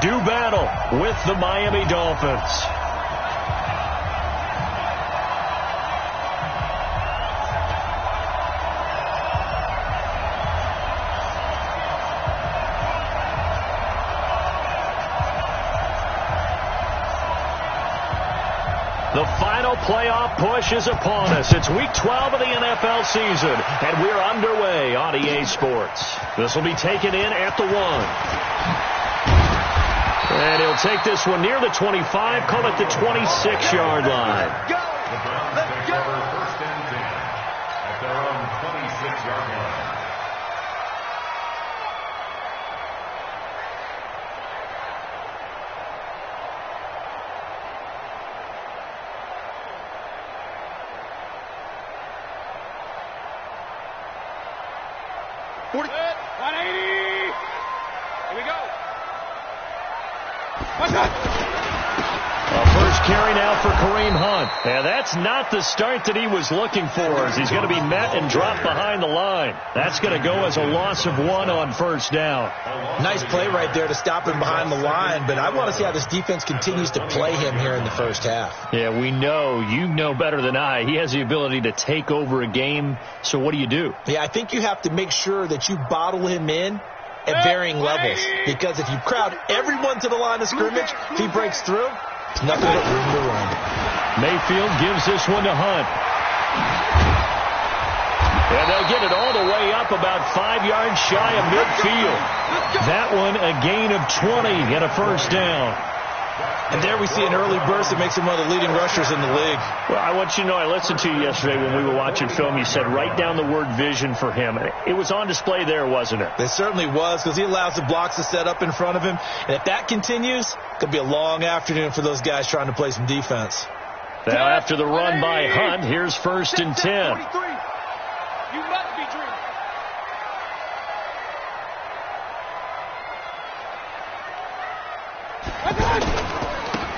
do battle with the Miami Dolphins. The final playoff push is upon us. It's Week 12 of the NFL season, and we're underway on EA Sports. This will be taken in at the 1. And he'll take this one near the 25, call it the 26-yard line. Let's go! First and 10 at their own 26-yard line. Good. 180. Here we go. A first carry now for Kareem Hunt. And that's not the start that he was looking for, as he's going to be met and dropped behind the line. That's going to go as a loss of 1 on first down. Nice play right there to stop him behind the line, but I want to see how this defense continues to play him here in the first half. Yeah, we know. You know better than I. He has the ability to take over a game. So what do you do? Yeah, I think you have to make sure that you bottle him in at varying levels, because if you crowd everyone to the line of scrimmage, if he breaks through, it's nothing but room to run. Mayfield gives this one to Hunt. And they'll get it all the way up about 5 yards shy of midfield. That one a gain of 20 and a first down. And there we see an early burst that makes him one of the leading rushers in the league. Well, I want you to know, I listened to you yesterday when we were watching film. You said write down the word vision for him. It was on display there, wasn't it? It certainly was, because he allows the blocks to set up in front of him. And if that continues, it could be a long afternoon for those guys trying to play some defense. Now, after the run by Hunt, here's first and 10. You must be dreaming.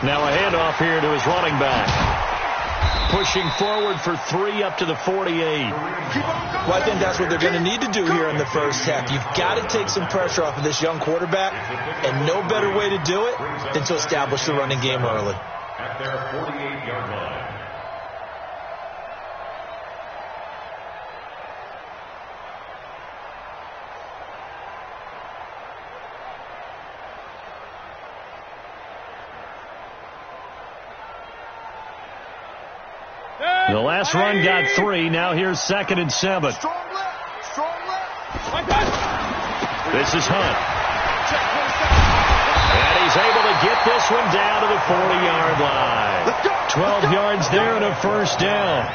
Now a handoff here to his running back. Pushing forward for 3 up to the 48. Well, I think that's what they're going to need to do here in the first half. You've got to take some pressure off of this young quarterback, and no better way to do it than to establish the running game early. At their 48-yard line. The last run got 3. Now here's 2nd and 7. Strong left. This is Hunt. And he's able to get this one down to the 40-yard line. 12 yards there and a first down.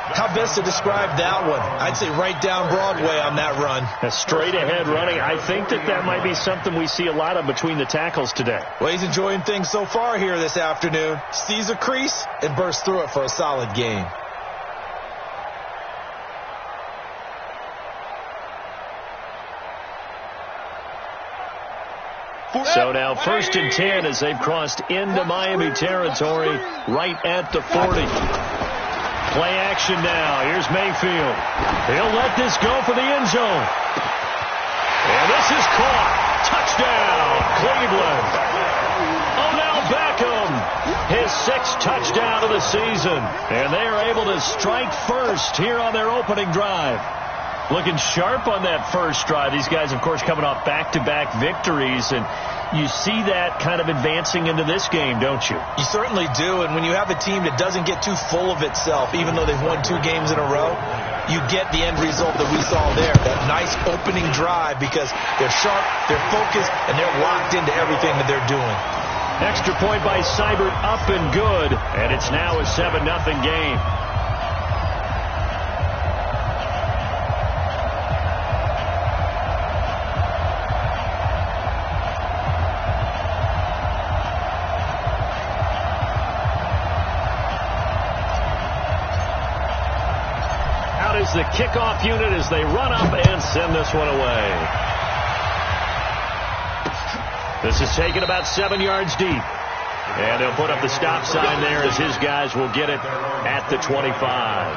How best to describe that one? I'd say right down Broadway on that run. A straight-ahead running. I think that might be something we see a lot of between the tackles today. Well, he's enjoying things so far here this afternoon. Sees a crease and bursts through it for a solid gain. So now first and 10 as they've crossed into Miami territory right at the 40. Play action now. Here's Mayfield. He'll let this go for the end zone. And this is caught. Touchdown, Cleveland. Odell Beckham, his 6th touchdown of the season. And they are able to strike first here on their opening drive. Looking sharp on that first drive. These guys, of course, coming off back-to-back victories, and you see that kind of advancing into this game, don't you? You certainly do, and when you have a team that doesn't get too full of itself, even though they've won 2 games in a row, you get the end result that we saw there, that nice opening drive, because they're sharp, they're focused, and they're locked into everything that they're doing. Extra point by Seibert, up and good, and it's now a 7-0 game. Is the kickoff unit as they run up and send this one away. This is taken about 7 yards deep. And they'll put up the stop sign there as his guys will get it at the 25.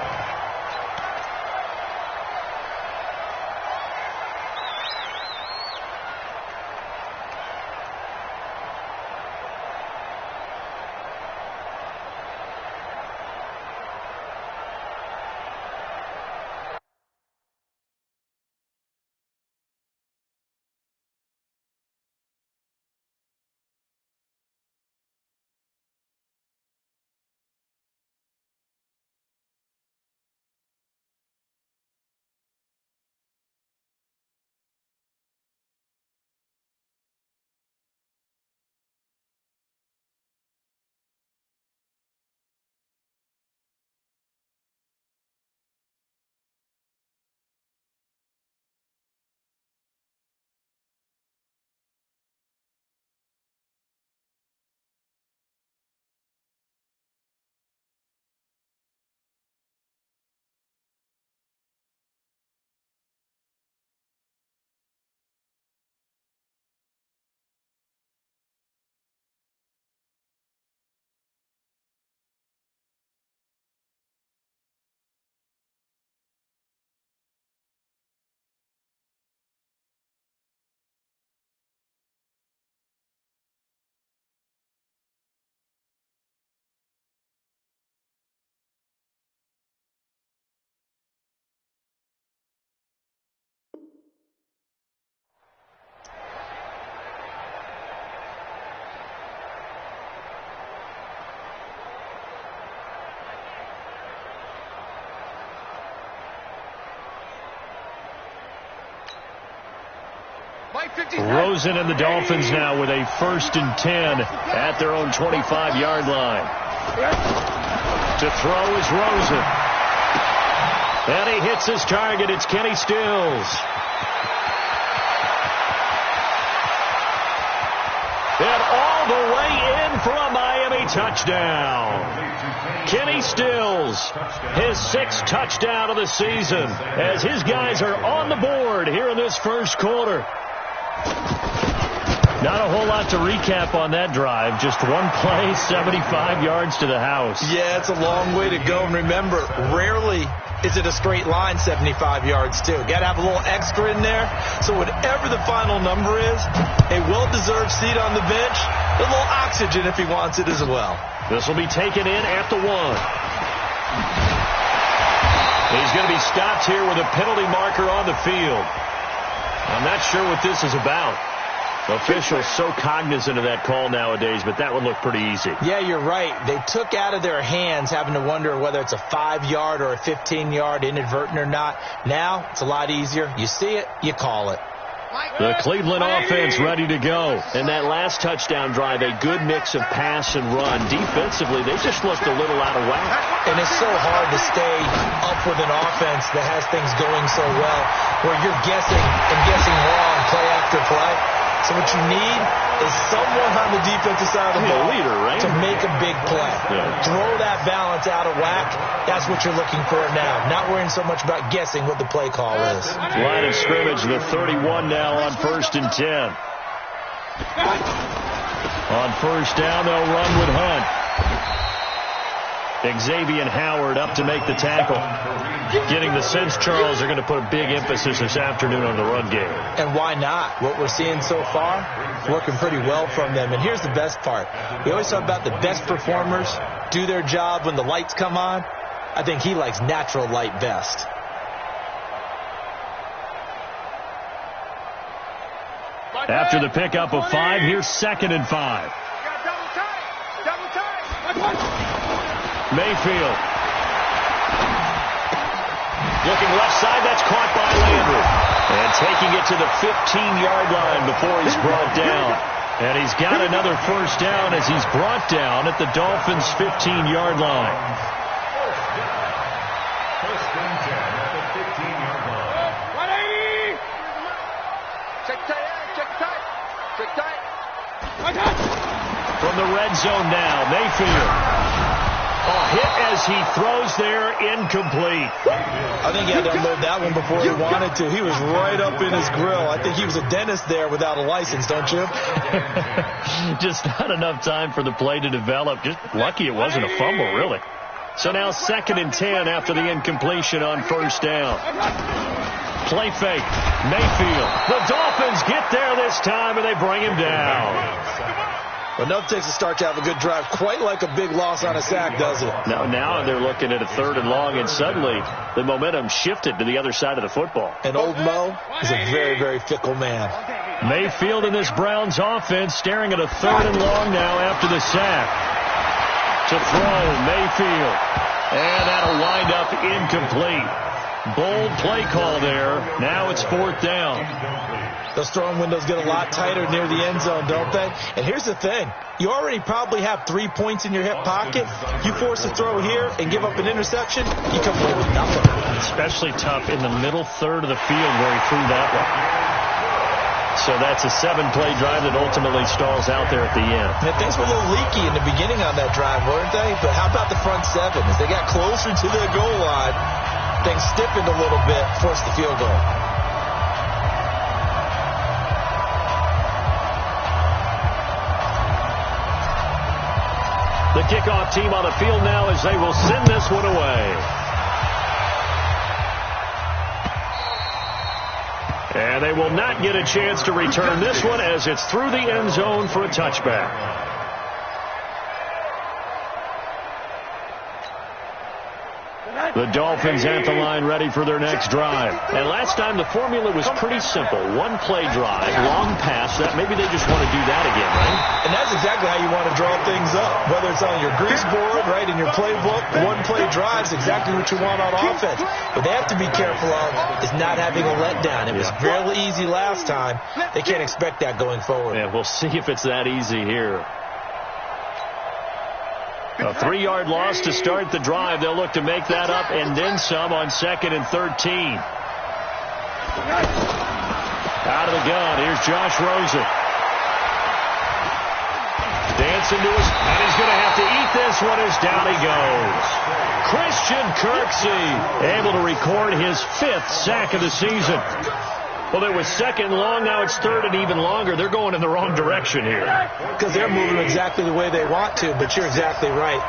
Rosen and the Dolphins now with a 1st and 10 at their own 25-yard line. To throw is Rosen. And he hits his target. It's Kenny Stills. And all the way in for a Miami touchdown. Kenny Stills, his 6th touchdown of the season, as his guys are on the board here in this first quarter. Not a whole lot to recap on that drive. Just one play, 75 yards to the house. Yeah, it's a long way to go. And remember, rarely is it a straight line 75 yards, too. Got to have a little extra in there. So whatever the final number is, a well-deserved seat on the bench, a little oxygen if he wants it as well. This will be taken in at the 1. He's going to be stopped here with a penalty marker on the field. I'm not sure what this is about. Officials so cognizant of that call nowadays, but that would look pretty easy. Yeah, you're right. They took out of their hands having to wonder whether it's a 5-yard or a 15-yard, inadvertent or not. Now, it's a lot easier. You see it, you call it. The Cleveland offense ready to go. And that last touchdown drive, a good mix of pass and run. Defensively, they just looked a little out of whack. And it's so hard to stay up with an offense that has things going so well, where you're guessing and guessing wrong play after play. So what you need is someone on the defensive side of the ball leader, right? to make a big play. Yeah. Throw that balance out of whack. That's what you're looking for now. Not worrying so much about guessing what the play call is. Line of scrimmage, the 31 now on 1st and 10. On 1st down, they'll run with Hunt. Xavier Howard up to make the tackle. Getting the sense, Charles, they're going to put a big emphasis this afternoon on the run game. And why not? What we're seeing so far, working pretty well from them. And here's the best part. We always talk about the best performers do their job when the lights come on. I think he likes natural light best. After the pickup of 5, here's 2nd and 5. Mayfield. Looking left side, that's caught by Landry. And taking it to the 15-yard line before he's brought down. And he's got another 1st down as he's brought down at the Dolphins' 15-yard line. 1st and 10 at the 15-yard line. 180! Check tight, check tight, check tight. From the red zone now, Mayfield. A hit as he throws there, incomplete. I think he had to unload that one before he wanted to. He was right up in his grill. I think he was a dentist there without a license, don't you? Just not enough time for the play to develop. Just lucky it wasn't a fumble, really. So now 2nd and 10 after the incompletion on 1st down. Play fake. Mayfield. The Dolphins get there this time, and they bring him down. But enough takes a start to have a good drive, quite like a big loss on a sack, does it? Now they're looking at a 3rd and long, and suddenly the momentum shifted to the other side of the football. And old Mo is a very, very fickle man. Mayfield in this Browns offense staring at a 3rd and long now after the sack. To throw, Mayfield. And that'll wind up incomplete. Bold play call there. Now it's 4th down. Those throwing windows get a lot tighter near the end zone, don't they? And here's the thing. You already probably have 3 points in your hip pocket. You force a throw here and give up an interception, you come away with nothing. Especially tough in the middle 3rd of the field where he threw that one. So that's a 7-play drive that ultimately stalls out there at the end. And things were a little leaky in the beginning on that drive, weren't they? But how about the front 7? As they got closer to the goal line, things stiffened a little bit, forced the field goal. The kickoff team on the field now as they will send this one away. And they will not get a chance to return this one as it's through the end zone for a touchback. The Dolphins at the line ready for their next drive. And last time the formula was pretty simple. One play drive, long pass. That maybe they just want to do that again, right? And that's exactly how you want to draw things up. Whether it's on your grease board, right, in your playbook, one play drive is exactly what you want on offense. What they have to be careful of is not having a letdown. It was fairly easy last time. They can't expect that going forward. Yeah, we'll see if it's that easy here. A 3-yard loss to start the drive. They'll look to make that up and then some on 2nd and 13. Out of the gun. Here's Josh Rosen. Dancing to his, and he's going to have to eat this one as down he goes. Christian Kirksey able to record his 5th sack of the season. Well, there was 2nd long, now it's 3rd and even longer. They're going in the wrong direction here. Because they're moving exactly the way they want to, but you're exactly right.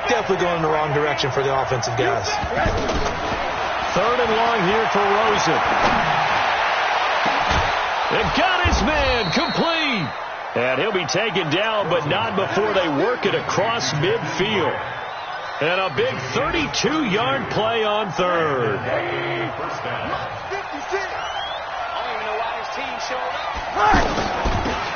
Definitely going in the wrong direction for the offensive guys. 3rd and long here for Rosen. They've got his man complete. And he'll be taken down, but not before they work it across midfield. And a big 32-yard play on 3rd.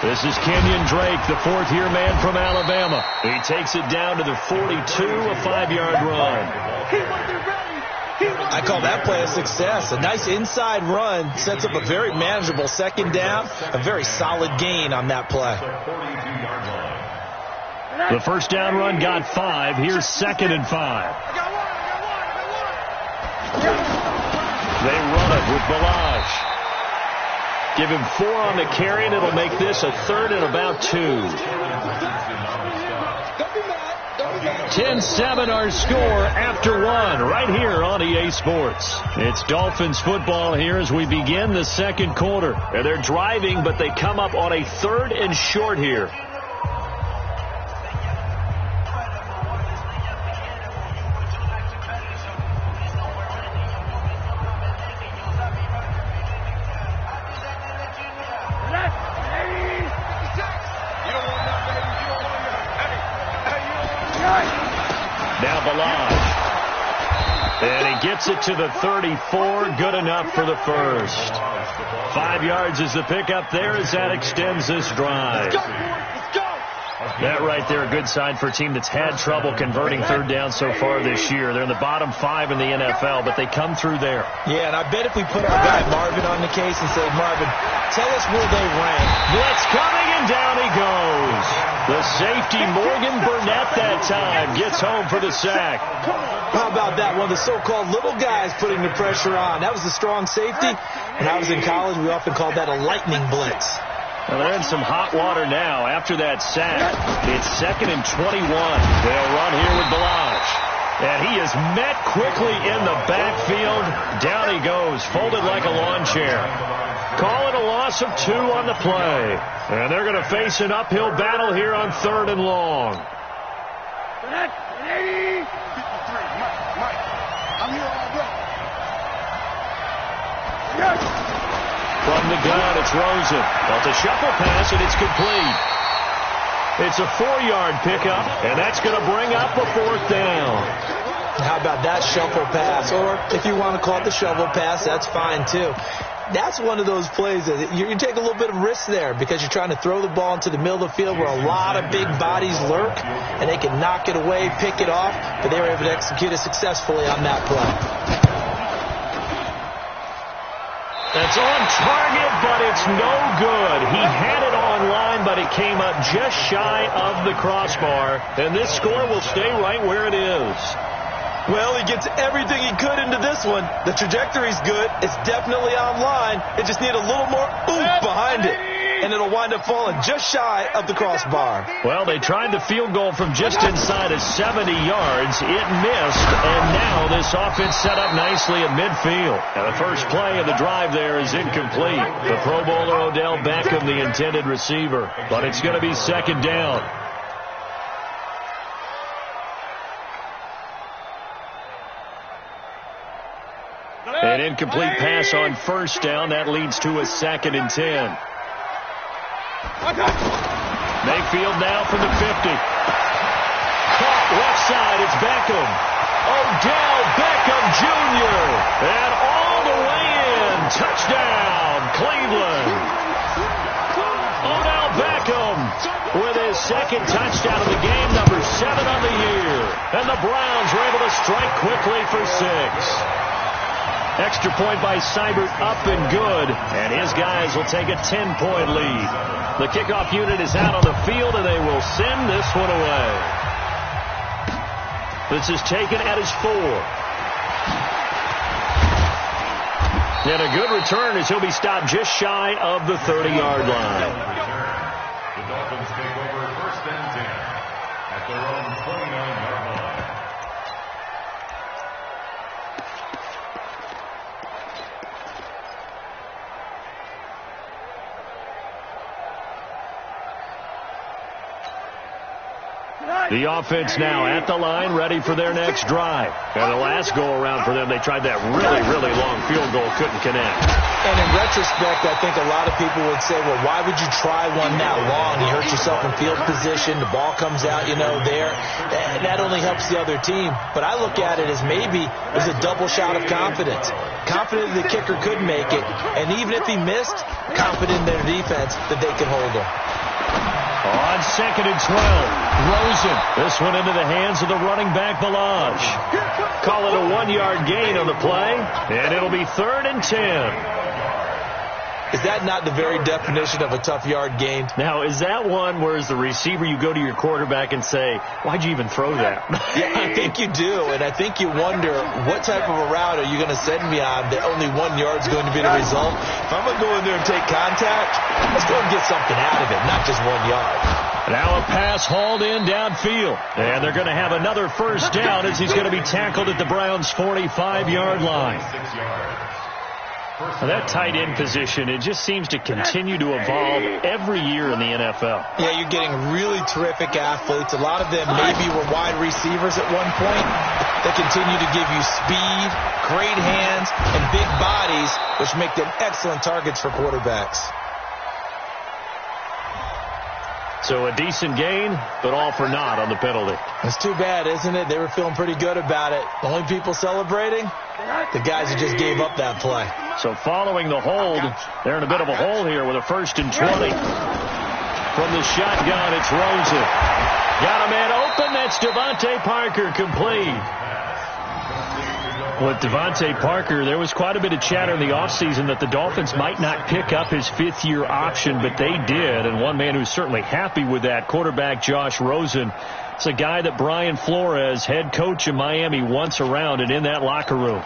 This is Kenyon Drake, the 4th-year man from Alabama. He takes it down to the 42, a 5-yard run. I call that play a success. A nice inside run sets up a very manageable 2nd down, a very solid gain on that play. The first down run got 5. Here's 2nd and 5. They run it with Balaj. Give him 4 on the carry, and it'll make this a 3rd and about 2. 10-7 our score after 1 right here on EA Sports. It's Dolphins football here as we begin the 2nd quarter. They're driving, but they come up on a 3rd and short here. Now Balaj. And he gets it to the 34. Good enough for the first. 5 yards is the pickup there as that extends this drive. That right there, a good sign for a team that's had trouble converting 3rd down so far this year. They're in the bottom 5 in the NFL, but they come through there. Yeah, and I bet if we put our guy Marvin on the case and say, Marvin, tell us where they rank. Blitz coming, and down he goes. The safety, Morgan Burnett, that time gets home for the sack. How about that? One of the so-called little guys putting the pressure on. That was the strong safety. When I was in college, we often called that a lightning blitz. Well, they're in some hot water now after that sack. It's 2nd and 21. They'll run here with Balaj. And he is met quickly in the backfield. Down he goes, folded like a lawn chair. Call it a loss of 2 on the play. And they're going to face an uphill battle here on 3rd and long. From the gun, it's Rosen. Well, it's a shuffle pass, and it's complete. It's a 4-yard pickup, and that's going to bring up a 4th down. How about that shuffle pass? Or if you want to call it the shovel pass, that's fine too. That's one of those plays that you take a little bit of risk there because you're trying to throw the ball into the middle of the field where a lot of big bodies lurk, and they can knock it away, pick it off, but they were able to execute it successfully on that play. That's on target, but it's no good. He had it on line, but it came up just shy of the crossbar, and this score will stay right where it is. Well, he gets everything he could into this one. The trajectory's good. It's definitely on line. It just needs a little more oomph behind it, and it'll wind up falling just shy of the crossbar. Well, they tried the field goal from just inside of 70 yards. It missed, and now this offense set up nicely at midfield. Now, the first play of the drive there is incomplete. The Pro Bowler Odell Beckham, the intended receiver, but it's going to be 2nd down. An incomplete pass on 1st down. That leads to a 2nd and 10. Mayfield now from the 50. Caught left side. It's Beckham. Odell Beckham Jr. And all the way in. Touchdown, Cleveland. Odell Beckham with his second touchdown of the game, number 7 on the year. And the Browns were able to strike quickly for 6. Extra point by Seibert, up and good. And his guys will take a 10-point lead. The kickoff unit is out on the field, and they will send this one away. This is taken at his 4. And a good return as he'll be stopped just shy of the 30-yard line. The Dolphins take over 1st and 10 at their own 29-yard line. The offense now at the line, ready for their next drive. And the last go-around for them, they tried that really, really long field goal, couldn't connect. And in retrospect, I think a lot of people would say, well, why would you try one that long? You hurt yourself in field position. The ball comes out, there. That only helps the other team. But I look at it as maybe it was a double shot of confidence. Confident the kicker could make it. And even if he missed, confident in their defense that they could hold him. On 2nd and 12, Rosen. This one into the hands of the running back, Balaj. Call it a 1-yard gain on the play, and it'll be 3rd and 10. Is that not the very definition of a tough yard gain? Now, is that one where as the receiver you go to your quarterback and say, why'd you even throw that? Yeah, I think you do, and I think you wonder what type of a route are you going to send me on that only 1 yard's going to be the result? If I'm going to go in there and take contact, let's go and get something out of it, not just 1 yard. Now a pass hauled in downfield, and they're going to have another first down as he's going to be tackled at the Browns' 45-yard line. Now that tight end position, it just seems to continue to evolve every year in the NFL. Yeah, you're getting really terrific athletes. A lot of them maybe were wide receivers at one point. They continue to give you speed, great hands, and big bodies, which make them excellent targets for quarterbacks. So a decent gain, but all for naught on the penalty. It's too bad, isn't it? They were feeling pretty good about it. The only people celebrating, the guys who just gave up that play. So following the hold, they're in a bit of a hole here with a 1st and 20. From the shotgun, it's Rosen. Got a man open. That's Devontae Parker, complete. With Devontae Parker, there was quite a bit of chatter in the offseason that the Dolphins might not pick up his 5th-year option, but they did. And one man who's certainly happy with that, quarterback Josh Rosen. It's a guy that Brian Flores, head coach in Miami, wants around and in that locker room.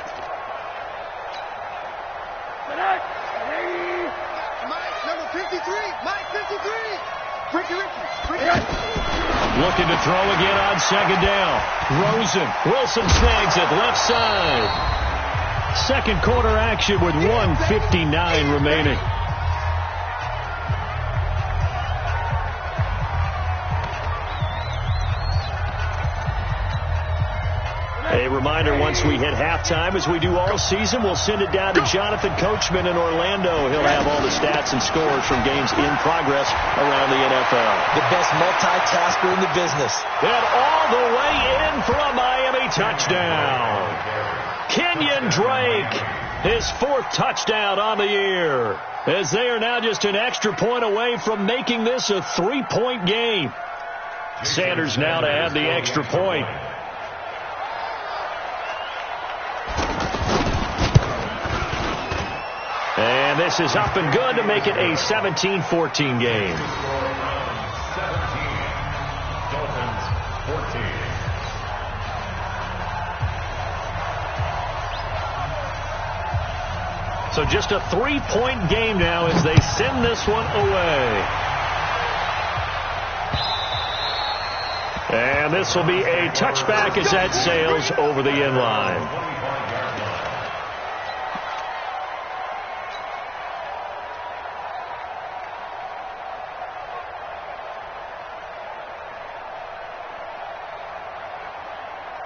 Looking to throw again on 2nd down. Rosen. Wilson snags it left side. Second quarter action with 1:59 remaining. A reminder, once we hit halftime, as we do all season, we'll send it down to Jonathan Coachman in Orlando. He'll have all the stats and scores from games in progress around the NFL. The best multitasker in the business. And all the way in for a Miami touchdown. Kenyon Drake, his 4th touchdown on the year, as they are now just an extra point away from making this a 3-point game. Sanders now to add the extra point. And this is up and good to make it a 17-14 game. 17, Dolphins 14. So just a 3-point game now as they send this one away. And this will be a touchback as that sails over the end line.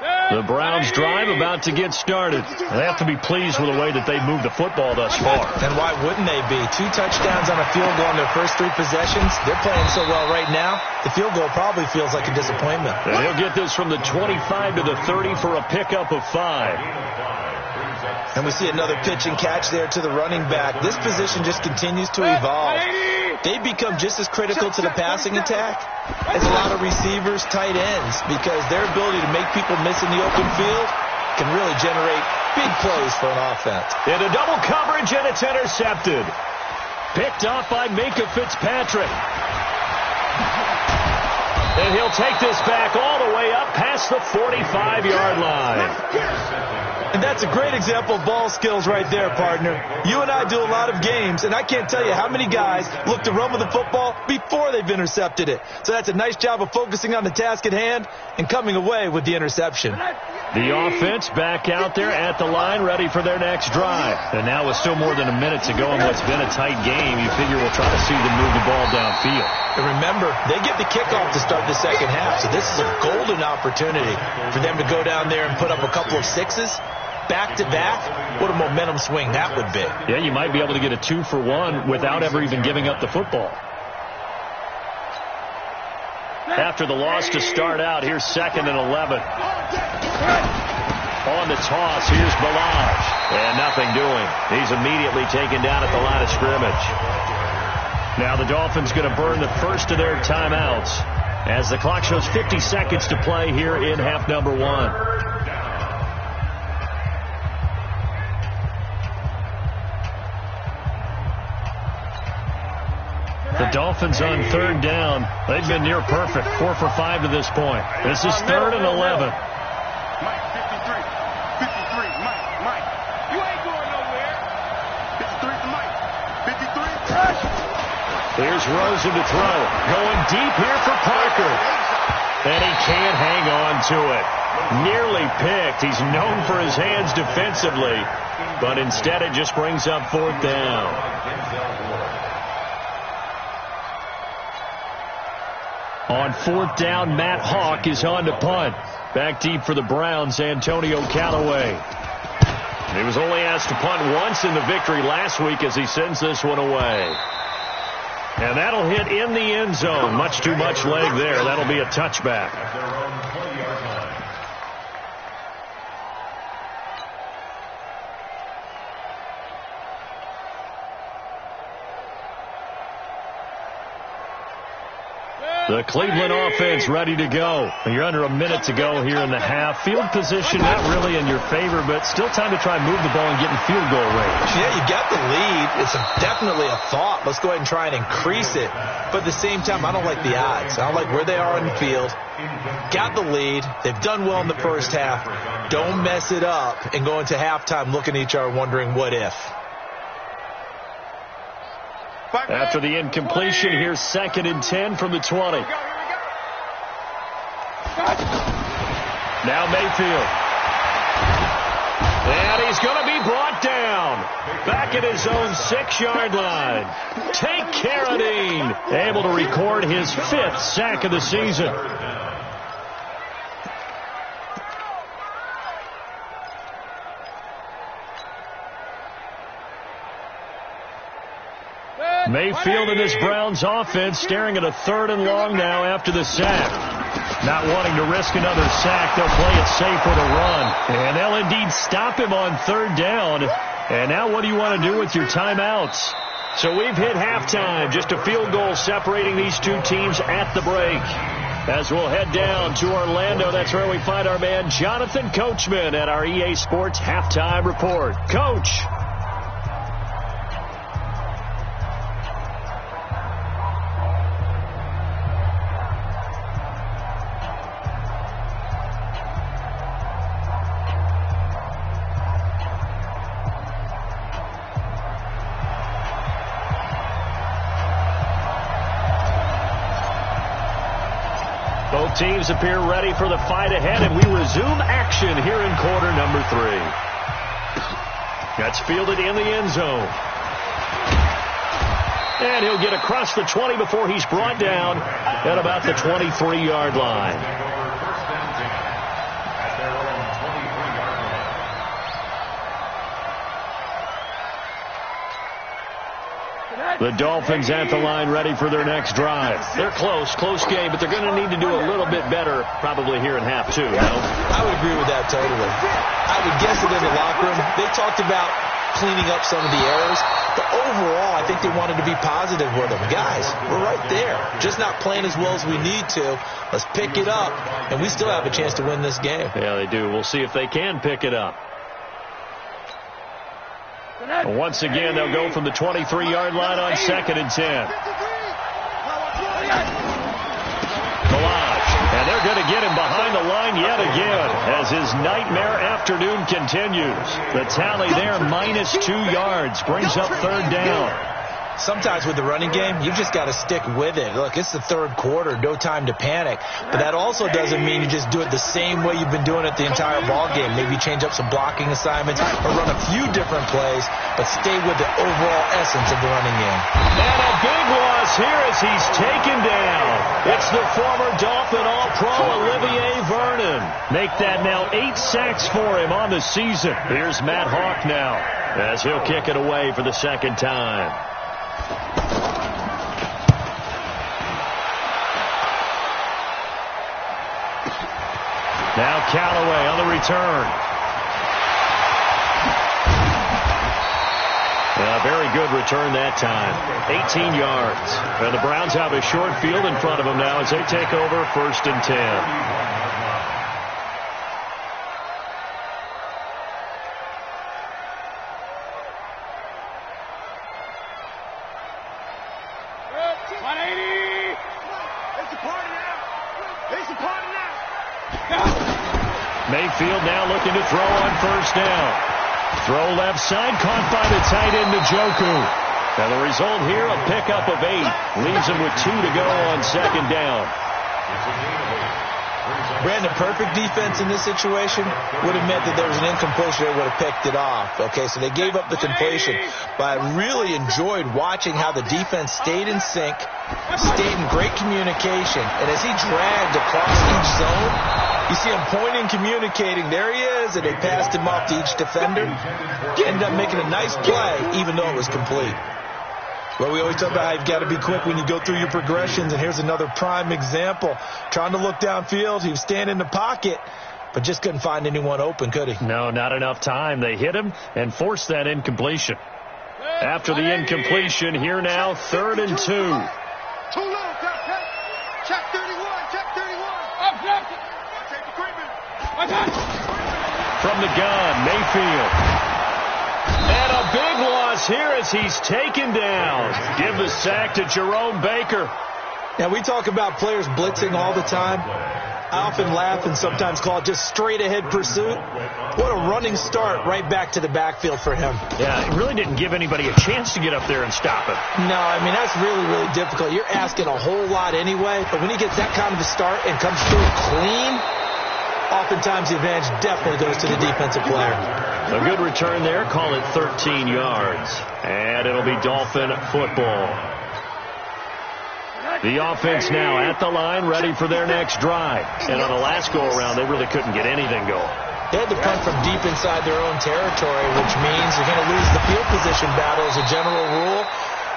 The Browns drive about to get started. They have to be pleased with the way that they moved the football thus far. And why wouldn't they be? 2 touchdowns on a field goal in their first 3 possessions. They're playing so well right now, the field goal probably feels like a disappointment. And he'll get this from the 25 to the 30 for a pickup of 5. And we see another pitch and catch there to the running back. This position just continues to evolve. They become just as critical to the passing attack as a lot of receivers, tight ends, because their ability to make people miss in the open field can really generate big plays for an offense. Into double coverage, and it's intercepted. Picked off by Minka Fitzpatrick. And he'll take this back all the way up past the 45-yard line. And that's a great example of ball skills right there, partner. You and I do a lot of games, and I can't tell you how many guys look to run with the football before they've intercepted it. So that's a nice job of focusing on the task at hand and coming away with the interception. The offense back out there at the line, ready for their next drive. And now with still more than a minute to go in what's been a tight game, you figure we'll try to see them move the ball downfield. And remember, they get the kickoff to start the second half, so this is a golden opportunity for them to go down there and put up a couple of 6s. Back-to-back, what a momentum swing that would be. Yeah, you might be able to get a 2-for-1 without ever even giving up the football. After the loss to start out, here's 2nd and 11. On the toss, here's Balaj. And nothing doing. He's immediately taken down at the line of scrimmage. Now the Dolphins going to burn the first of their timeouts as the clock shows 50 seconds to play here in half number 1. The Dolphins on 3rd down. They've been near perfect. 4 for 5 to this point. This is 3rd and 11. Mike, 53. 53. Mike. You ain't going nowhere. 53 for Mike. 53. Here's Rosen to throw. Going deep here for Parker. And he can't hang on to it. Nearly picked. He's known for his hands defensively. But instead it just brings up 4th down. On 4th down, Matt Hawk is on to punt. Back deep for the Browns, Antonio Callaway. He was only asked to punt once in the victory last week as he sends this one away. And that'll hit in the end zone. Much too much leg there. That'll be a touchback. The Cleveland offense ready to go. You're under a minute to go here in the half. Field position not really in your favor, but still time to try and move the ball and get in field goal range. Yeah, you got the lead. It's definitely a thought. Let's go ahead and try and increase it. But at the same time, I don't like the odds. I don't like where they are in the field. Got the lead. They've done well in the first half. Don't mess it up and go into halftime looking at each other wondering what if. After the incompletion, here's 2nd and 10 from the 20. Now Mayfield. And he's going to be brought down. Back at his own 6-yard line. Take Carradine. Able to record his 5th sack of the season. Mayfield and this Browns offense staring at a 3rd and long now after the sack. Not wanting to risk another sack, they'll play it safe with a run. And they'll indeed stop him on 3rd down. And now what do you want to do with your timeouts? So we've hit halftime. Just a field goal separating these two teams at the break. As we'll head down to Orlando, that's where we find our man Jonathan Coachman at our EA Sports Halftime Report. Coach. Both teams appear ready for the fight ahead, and we resume action here in quarter number 3. That's fielded in the end zone. And he'll get across the 20 before he's brought down at about the 23-yard line. The Dolphins at the line ready for their next drive. They're close game, but they're going to need to do a little bit better probably here in half two. I would agree with that totally. I would guess that in the locker room, they talked about cleaning up some of the errors, but overall, I think they wanted to be positive with them. Guys, we're right there. Just not playing as well as we need to. Let's pick it up, and we still have a chance to win this game. Yeah, they do. We'll see if they can pick it up. Once again, they'll go from the 23-yard line on 2nd and 10. Balaj, and they're going to get him behind the line yet again as his nightmare afternoon continues. The tally there, -2 yards, brings up 3rd down. Sometimes with the running game, you've just got to stick with it. Look, it's the 3rd quarter, no time to panic. But that also doesn't mean you just do it the same way you've been doing it the entire ball game. Maybe change up some blocking assignments or run a few different plays, but stay with the overall essence of the running game. And a big loss here as he's taken down. It's the former Dolphin All-Pro Olivier Vernon. Make that now 8 sacks for him on the season. Here's Matt Hawk now as he'll kick it away for the 2nd time. Now Callaway on the return. A very good return that time. 18 yards. And the Browns have a short field in front of them now as they take over 1st and 10. Mayfield now looking to throw on 1st down. Throw left side, caught by the tight end Njoku. Now the result here, a pickup of 8. Leaves him with 2 to go on 2nd down. Brandon, perfect defense in this situation would have meant that there was an incompletion. They would have picked it off. Okay, so they gave up the completion. But I really enjoyed watching how the defense stayed in sync, stayed in great communication. And as he dragged across each zone, you see him pointing, communicating. There he is, and they passed him off to each defender. Ended up making a nice play, even though it was complete. Well, we always talk about how you've got to be quick when you go through your progressions, and here's another prime example. Trying to look downfield, he was standing in the pocket, but just couldn't find anyone open, could he? No, not enough time. They hit him and forced that incompletion. After the incompletion, here now, 3rd and 2. Too low, check 31, check 31. Take the equipment. From the gun, Mayfield. And a big loss here as he's taken down. Give the sack to Jerome Baker. Now, we talk about players blitzing all the time. I often laugh and sometimes call it just straight-ahead pursuit. What a running start right back to the backfield for him. Yeah, it really didn't give anybody a chance to get up there and stop him. No, I mean, that's really, really difficult. You're asking a whole lot anyway, but when he gets that kind of a start and comes through clean, oftentimes the advantage definitely goes to the defensive player. A good return there. Call it 13 yards. And it'll be Dolphin football. The offense now at the line, ready for their next drive. And on the last go-around, they really couldn't get anything going. They had to punt from deep inside their own territory, which means you're going to lose the field position battle as a general rule.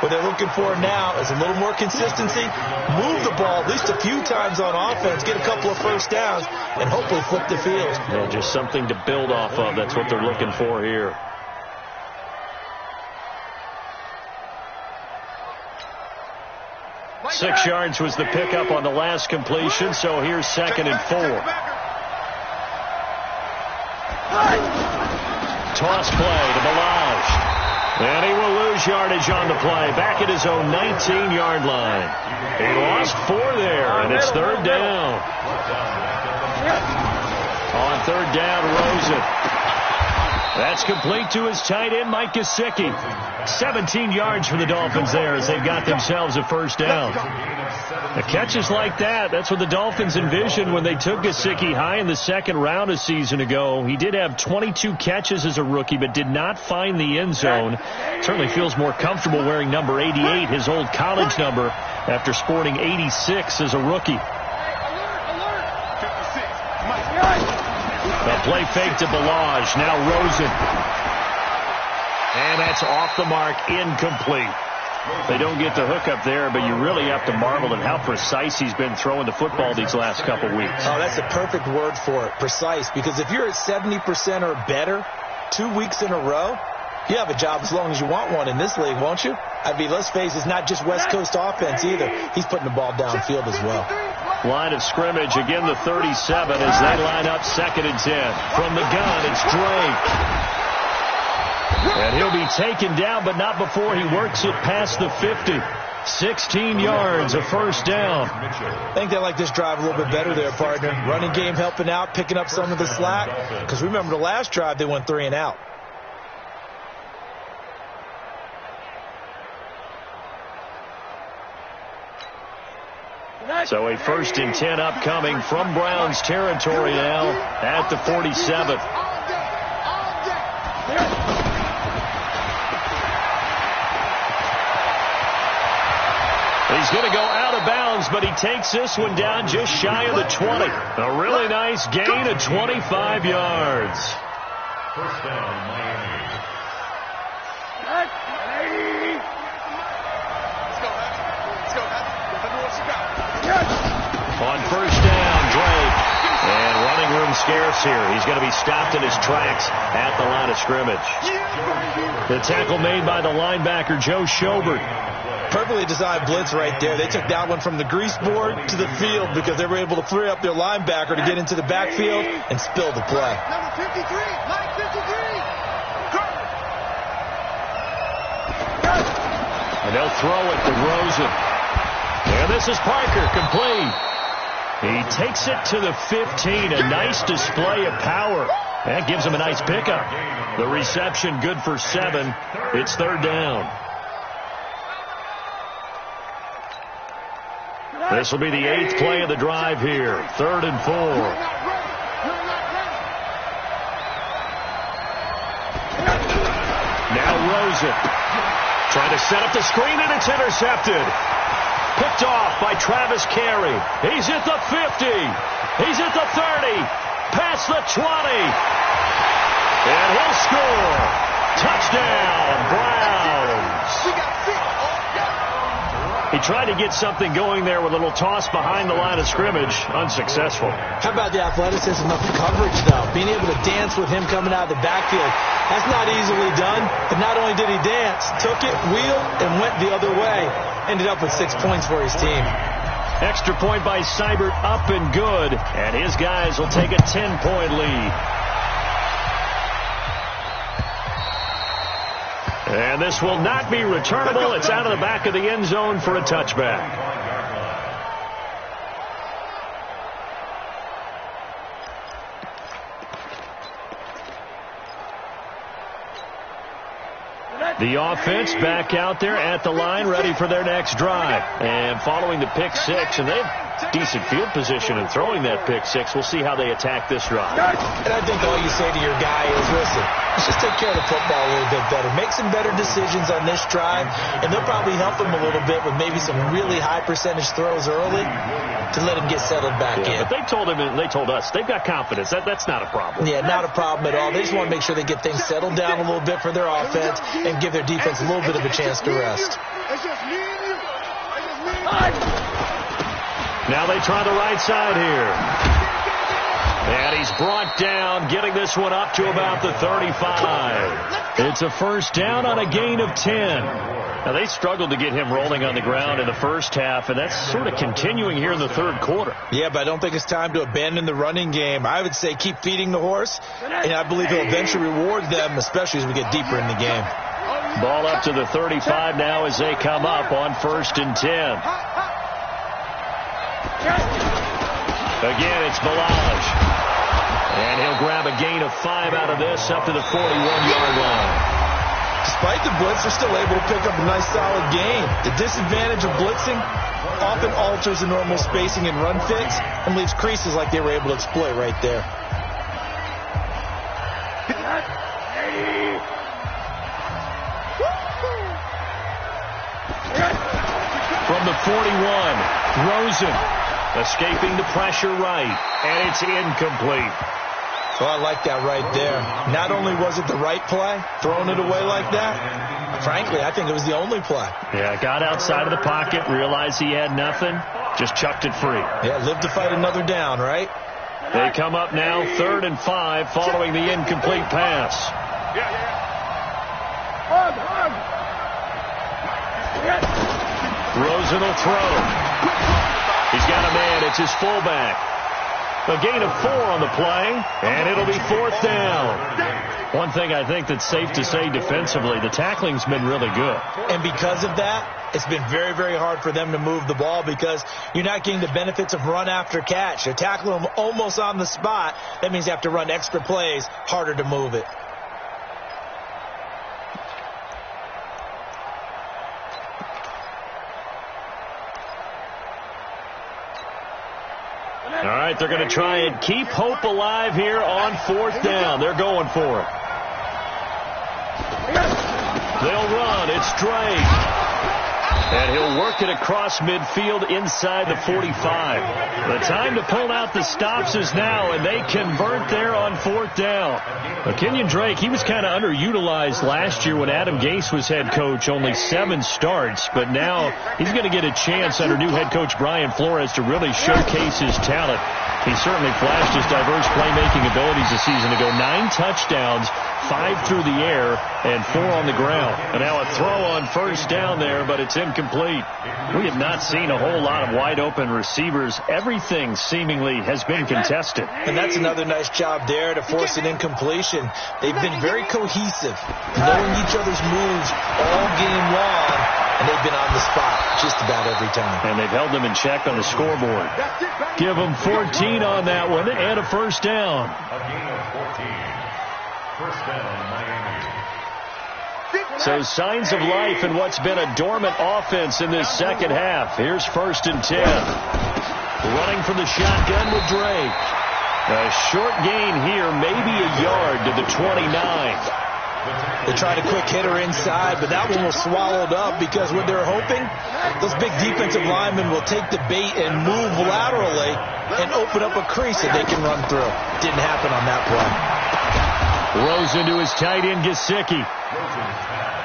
What they're looking for now is a little more consistency, move the ball at least a few times on offense, get a couple of first downs, and hopefully flip the field. Yeah, just something to build off of. That's what they're looking for here. Six yards was the pickup on the last completion, so here's 2nd and 4. Toss play to Balaj. And he will lose yardage on the play. Back at his own 19-yard line. He lost 4 there, and it's 3rd down. On 3rd down, Rosen. That's complete to his tight end, Mike Gesicki. 17 yards for the Dolphins there as they've got themselves a first down. The catches like that, that's what the Dolphins envisioned when they took Gesicki high in the 2nd round a season ago. He did have 22 catches as a rookie, but did not find the end zone. Certainly feels more comfortable wearing number 88, his old college number, after sporting 86 as a rookie. The play fake to Balaj. Now Rosen. And that's off the mark, incomplete. They don't get the hook up there, but you really have to marvel at how precise he's been throwing the football these last couple weeks. Oh, that's a perfect word for it, precise, because if you're at 70% or better 2 weeks in a row, you have a job as long as you want one in this league, won't you? I mean, let's face it, it's not just West Coast offense either. He's putting the ball downfield as well. Line of scrimmage, again the 37 as they line up 2nd and 10. From the gun, it's Drake. And he'll be taken down, but not before he works it past the 50. 16 yards, a first down. I think they like this drive a little bit better there, partner. Running game helping out, picking up some of the slack. Because remember the last drive, they went 3 and out. So a 1st and 10 upcoming from Browns territory now at the 47. He's going to go out of bounds, but he takes this one down just shy of the 20. A really nice gain of 25 yards. First down, Miami. On first down, Drake. And running room scarce here. He's going to be stopped in his tracks at the line of scrimmage. The tackle made by the linebacker, Joe Schobert. Perfectly designed blitz right there. They took that one from the grease board to the field because they were able to free up their linebacker to get into the backfield and spill the play. Number 53, Mike 53. And they'll throw it to Rosen. And this is Parker, complete. He takes it to the 15. A nice display of power. That gives him a nice pickup. The reception good for 7. It's 3rd down. This will be the 8th play of the drive here. 3rd and 4. Now Rosen. Trying to set up the screen, and it's intercepted. Picked off by Travis Carey. He's at the 50. He's at the 30. Past the 20. And he'll score. Touchdown, Browns. He tried to get something going there with a little toss behind the line of scrimmage. Unsuccessful. How about the athleticism of the coverage, though? Being able to dance with him coming out of the backfield. That's not easily done. But not only did he dance, took it, wheeled, and went the other way. Ended up with 6 points for his team. Extra point by Seibert, up and good. And his guys will take a 10-point lead. And this will not be returnable. It's out of the back of the end zone for a touchback. The offense back out there at the line, ready for their next drive. And following the pick 6, and they have decent field position in throwing that pick 6. We'll see how they attack this drive. And I think all you say to your guy is, listen, let's just take care of the football a little bit better. Make some better decisions on this drive, and they'll probably help him a little bit with maybe some really high percentage throws early to let him get settled back in. But they told him, and they told us, they've got confidence. That's not a problem. Yeah, not a problem at all. They just want to make sure they get things settled down a little bit for their offense and give their defense a little bit of a chance to rest. Now they try the right side here. And he's brought down, getting this one up to about the 35. It's a first down on a gain of 10. Now, they struggled to get him rolling on the ground in the first half, and that's sort of continuing here in the third quarter. Yeah, but I don't think it's time to abandon the running game. I would say keep feeding the horse, and I believe he'll eventually reward them, especially as we get deeper in the game. Ball up to the 35 now as they come up on 1st and 10. Again, it's Balaj. And he'll grab a gain of 5 out of this up to the 41-yard line. Despite the blitz, they're still able to pick up a nice solid gain. The disadvantage of blitzing often alters the normal spacing and run fits and leaves creases like they were able to exploit right there. From the 41, Rosen escaping the pressure right, and it's incomplete. Oh, I like that right there. Not only was it the right play, throwing it away like that, frankly, I think it was the only play. Yeah, got outside of the pocket, realized he had nothing, just chucked it free. Yeah, live to fight another down, right? They come up now 3rd and 5 following the incomplete pass. Rosen will throw. He's got a man. It's his fullback. A gain of 4 on the play, and it'll be 4th down. One thing I think that's safe to say defensively, the tackling's been really good. And because of that, it's been very, very hard for them to move the ball because you're not getting the benefits of run after catch. They're tackling them almost on the spot. That means you have to run extra plays, harder to move it. All right, they're going to try and keep hope alive here on 4th down. They're going for it. They'll run. It's Drake. And he'll work it across midfield inside the 45. The time to pull out the stops is now, and they convert there on 4th down. Kenyon Drake, he was kind of underutilized last year when Adam Gase was head coach, only 7 starts. But now he's going to get a chance under new head coach Brian Flores to really showcase his talent. He certainly flashed his diverse playmaking abilities a season ago. 9 touchdowns, 5 through the air, and 4 on the ground. And now a throw on 1st down there, but it's incomplete. We have not seen a whole lot of wide-open receivers. Everything seemingly has been contested. And that's another nice job there to force an incompletion. They've been very cohesive, knowing each other's moves all game long, and they've been on the spot just about every time. And they've held them in check on the scoreboard. Give them 14 on that one and a 1st down. A gain of 14. 1st down, Miami. So signs of life in what's been a dormant offense in this second half. Here's 1st and 10. Running from the shotgun with Drake. A short gain here, maybe a yard to the 29. They tried a quick hitter inside, but that one was swallowed up because what they're hoping, those big defensive linemen will take the bait and move laterally and open up a crease that they can run through. Didn't happen on that play. Rosen to his tight end, Gesicki.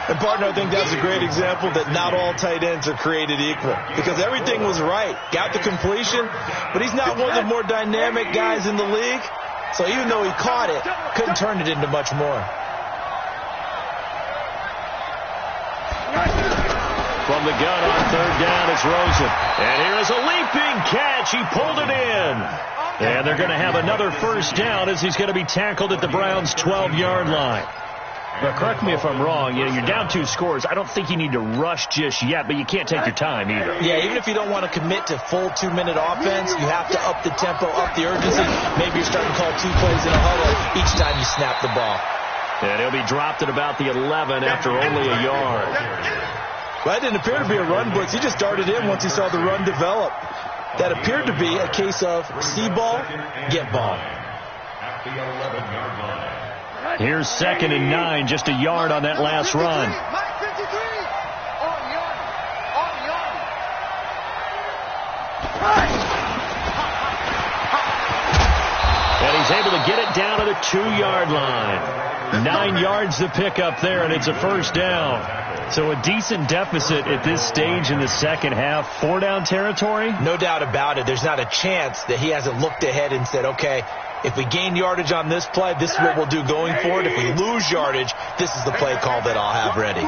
And, partner, I think that's a great example that not all tight ends are created equal because everything was right. Got the completion, but he's not one of the more dynamic guys in the league. So even though he caught it, couldn't turn it into much more. From the gun on 3rd down, it's Rosen. And here is a leaping catch. He pulled it in. And they're going to have another 1st down as he's going to be tackled at the Browns' 12-yard line. But correct me if I'm wrong, you're down 2 scores. I don't think you need to rush just yet, but you can't take your time either. Yeah, even if you don't want to commit to full 2-minute offense, you have to up the tempo, up the urgency. Maybe you're starting to call 2 plays in a huddle each time you snap the ball. And he'll be dropped at about the 11 after only a yard. Well, that didn't appear to be a run blitz. He just darted in once he saw the run develop. That appeared to be a case of see ball, get ball. At the 11-yard line. Here's 2nd and 9, just a yard on that last run. And he's able to get it down to the 2-yard line. 9 yards to pick up there, and it's a 1st down. So a decent deficit at this stage in the second half. 4-down territory? No doubt about it. There's not a chance that he hasn't looked ahead and said, okay, if we gain yardage on this play, this is what we'll do going forward. If we lose yardage, this is the play call that I'll have ready.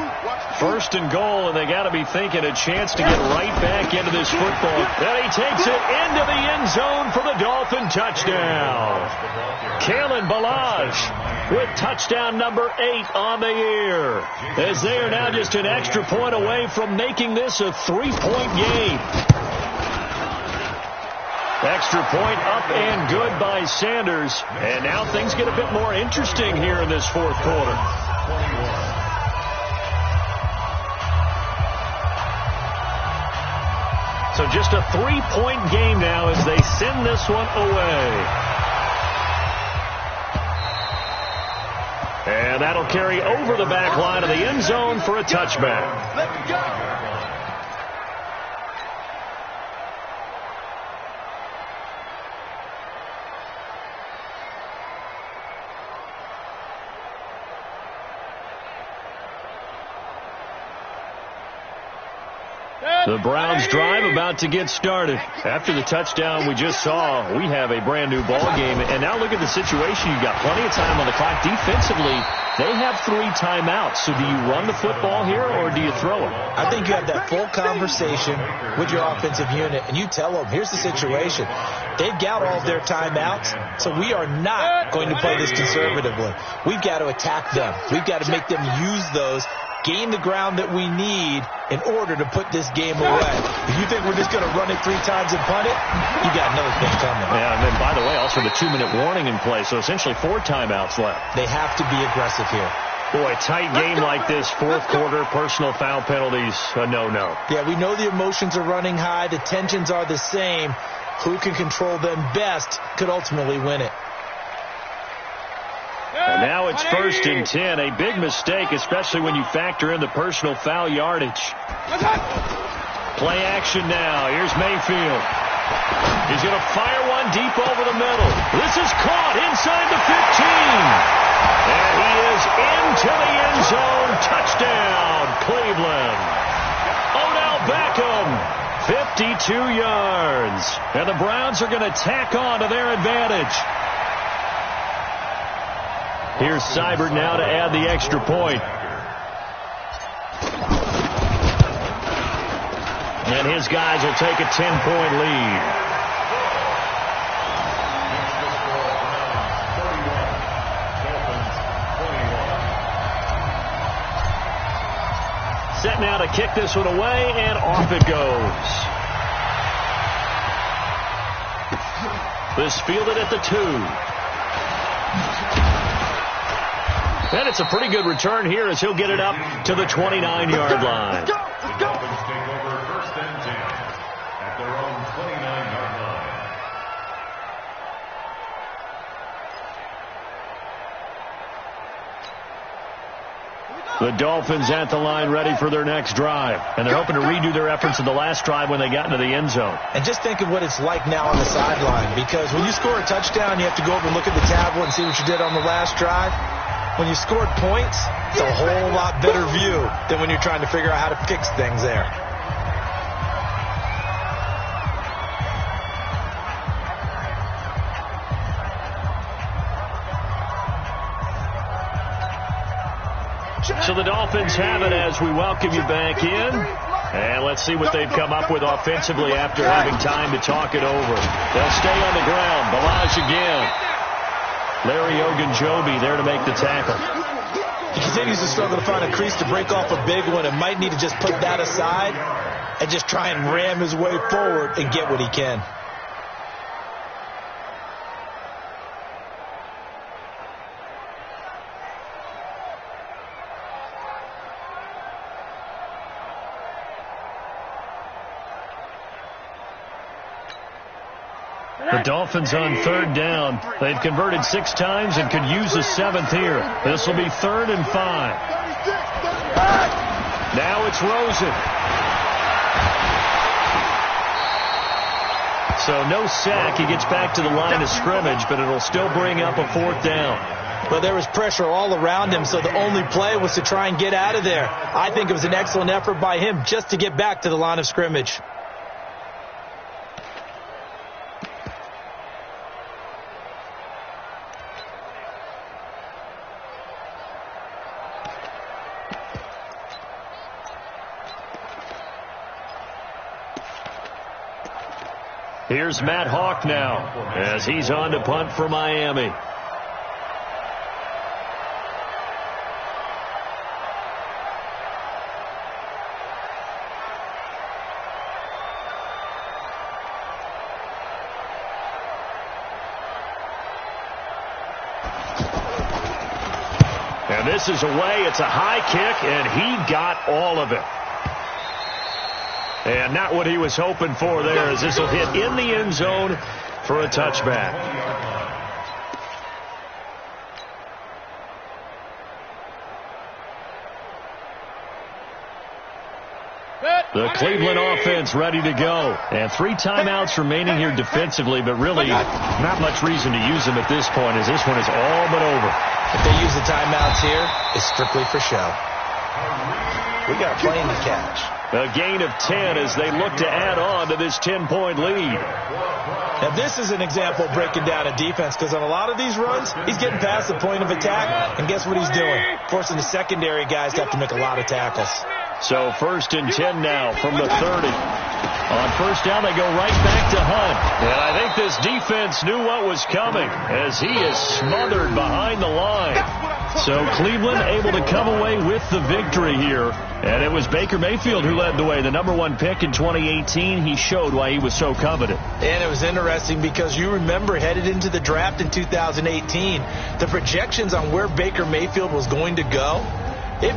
1st and goal, and they got to be thinking a chance to get right back into this football. And he takes it into the end zone for the Dolphin touchdown. Kalen Ballage with touchdown number 8 on the year, as they are now just an extra point away from making this a 3-point game. Extra point up and good by Sanders. And now things get a bit more interesting here in this 4th quarter. So just a 3-point game now as they send this one away. And that'll carry over the back line of the end zone for a touchback. Let's go. The Browns drive about to get started. After the touchdown we just saw, we have a brand new ball game. And now look at the situation. You've got plenty of time on the clock. Defensively, they have 3 timeouts. So do you run the football here or do you throw it? I think you have that full conversation with your offensive unit, and you tell them, here's the situation. They've got all of their timeouts, so we are not going to play this conservatively. We've got to attack them. We've got to make them use those, gain the ground that we need in order to put this game away. If you think we're just going to run it 3 times and punt it, you got another thing coming. Yeah, and then, by the way, also the 2-minute warning in play, so essentially 4 timeouts left. They have to be aggressive here. Boy, tight game like this, fourth quarter, personal foul penalties, a no-no. Yeah, we know the emotions are running high. The tensions are the same. Who can control them best could ultimately win it. And now it's 1st and 10. A big mistake, especially when you factor in the personal foul yardage. Play action now. Here's Mayfield. He's going to fire one deep over the middle. This is caught inside the 15. And he is into the end zone. Touchdown, Cleveland. Odell Beckham, 52 yards. And the Browns are going to tack on to their advantage. Here's Seibert now to add the extra point. And his guys will take a 10-point lead. Set now to kick this one away, and off it goes. This fielded at the 2. And it's a pretty good return here as he'll get it up to the 29-yard line. The Dolphins take over 1st and 10 at their own 29-yard line. The Dolphins at the line ready for their next drive. And they're hoping to redo their efforts in the last drive when they got into the end zone. And just think of what it's like now on the sideline. Because when you score a touchdown, you have to go over and look at the tablet and see what you did on the last drive. When you scored points, it's a whole lot better view than when you're trying to figure out how to fix things there. So the Dolphins have it as we welcome you back in. And let's see what they've come up with offensively after having time to talk it over. They'll stay on the ground. Balazs again. Larry Ogunjobi there to make the tackle. He continues to struggle to find a crease to break off a big one and might need to just put that aside and just try and ram his way forward and get what he can. The Dolphins on 3rd down. They've converted 6 times and could use a 7th here. This will be 3rd and 5. Now it's Rosen. So no sack. He gets back to the line of scrimmage, but it'll still bring up a 4th down. But there was pressure all around him, so the only play was to try and get out of there. I think it was an excellent effort by him just to get back to the line of scrimmage. Here's Matt Hawk now as he's on to punt for Miami. And this is away. It's a high kick, and he got all of it. And not what he was hoping for there, as this will hit in the end zone for a touchback. The Cleveland offense ready to go. And 3 timeouts remaining here defensively, but really not much reason to use them at this point, as this one is all but over. If they use the timeouts here, it's strictly for show. We got a plane to catch. A gain of 10 as they look to add on to this 10-point lead. Now, this is an example of breaking down a defense, because on a lot of these runs, he's getting past the point of attack, and guess what he's doing? Forcing the secondary guys to have to make a lot of tackles. So 1st and 10 now from the 30. On first down, they go right back to Hunt. And I think this defense knew what was coming as he is smothered behind the line. So Cleveland able to come away with the victory here. And it was Baker Mayfield who led the way. The #1 pick in 2018. He showed why he was so coveted. And it was interesting because you remember headed into the draft in 2018, the projections on where Baker Mayfield was going to go, it